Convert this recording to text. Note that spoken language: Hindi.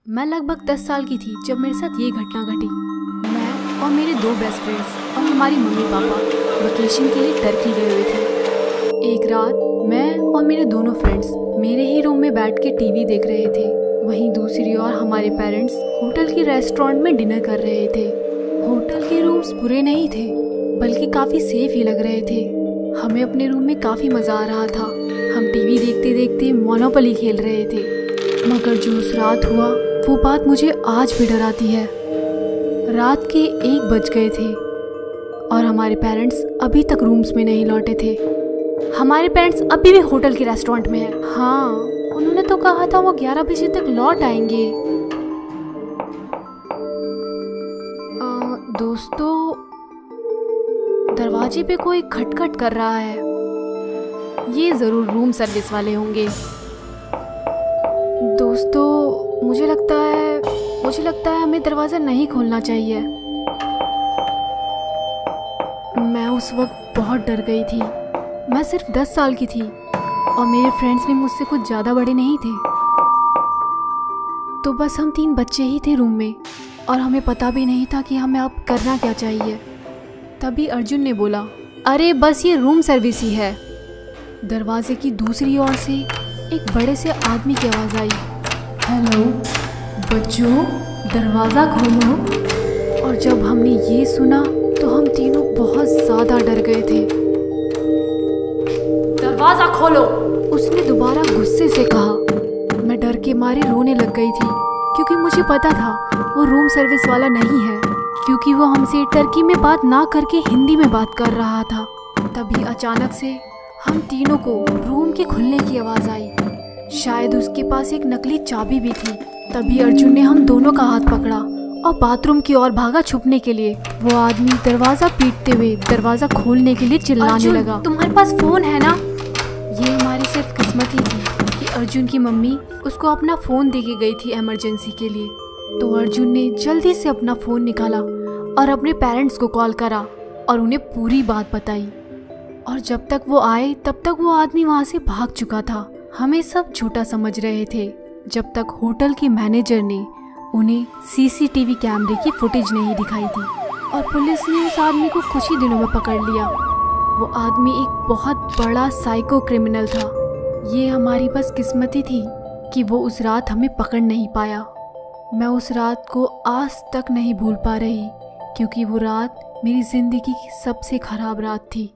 मैं लगभग 10 साल की थी जब मेरे साथ ये घटना घटी। मैं और मेरे 2 बेस्ट फ्रेंड्स और हमारी मम्मी पापा वेकेशन के लिए टर्की गए हुए थे। एक रात मैं और मेरे दोनों फ्रेंड्स मेरे ही रूम में बैठ के टीवी देख रहे थे। वहीं दूसरी ओर हमारे पेरेंट्स होटल के रेस्टोरेंट में डिनर कर रहे थे। होटल के रूम्स बुरे नहीं थे बल्कि काफ़ी सेफ ही लग रहे थे। हमें अपने रूम में काफ़ी मज़ा आ रहा था। हम टीवी देखते देखते मोनोपोली खेल रहे थे। मगर जो उस रात हुआ वो बात मुझे आज भी डराती है। रात के 1 बज गए थे और हमारे पेरेंट्स अभी तक रूम्स में नहीं लौटे थे। हमारे पेरेंट्स अभी भी होटल के रेस्टोरेंट में हैं। हाँ, उन्होंने तो कहा था वो 11 बजे तक लौट आएंगे। दोस्तों, दरवाजे पे कोई खटखट कर रहा है। ये ज़रूर रूम सर्विस वाले होंगे। दोस्तों, मुझे लगता है हमें दरवाज़ा नहीं खोलना चाहिए। मैं उस वक्त बहुत डर गई थी। मैं सिर्फ 10 साल की थी और मेरे फ्रेंड्स भी मुझसे कुछ ज़्यादा बड़े नहीं थे। तो बस हम 3 बच्चे ही थे रूम में और हमें पता भी नहीं था कि हमें अब करना क्या चाहिए। तभी अर्जुन ने बोला, अरे बस ये रूम सर्विस ही है। दरवाजे की दूसरी ओर से एक बड़े से आदमी की आवाज़ आई, हेलो बच्चों, दरवाज़ा खोलो। और जब हमने ये सुना तो हम तीनों बहुत ज़्यादा डर गए थे। दरवाज़ा खोलो, उसने दोबारा गुस्से से कहा। मैं डर के मारे रोने लग गई थी क्योंकि मुझे पता था वो रूम सर्विस वाला नहीं है, क्योंकि वो हमसे टर्की में बात ना करके हिंदी में बात कर रहा था। तभी अचानक से हम तीनों को रूम के खुलने की आवाज़ आई। शायद उसके पास एक नकली चाबी भी थी। तभी अर्जुन ने हम दोनों का हाथ पकड़ा और बाथरूम की ओर भागा छुपने के लिए। वो आदमी दरवाज़ा पीटते हुए दरवाज़ा खोलने के लिए चिल्लाने लगा, तुम्हारे पास फ़ोन है ना? ये हमारी सिर्फ किस्मत ही थी कि अर्जुन की मम्मी उसको अपना फ़ोन दे के गई थी इमरजेंसी के लिए। तो अर्जुन ने जल्दी से अपना फ़ोन निकाला और अपने पेरेंट्स को कॉल करा और उन्हें पूरी बात बताई। और जब तक वो आए तब तक वो आदमी वहाँ से भाग चुका था। हमें सब झूठा समझ रहे थे जब तक होटल की मैनेजर ने उन्हें सीसीटीवी कैमरे की फुटेज नहीं दिखाई थी और पुलिस ने उस आदमी को कुछ ही दिनों में पकड़ लिया। वो आदमी एक बहुत बड़ा साइको क्रिमिनल था। ये हमारी बस किस्मत ही थी कि वो उस रात हमें पकड़ नहीं पाया। मैं उस रात को आज तक नहीं भूल पा रही क्योंकि वो रात मेरी ज़िंदगी की सबसे ख़राब रात थी।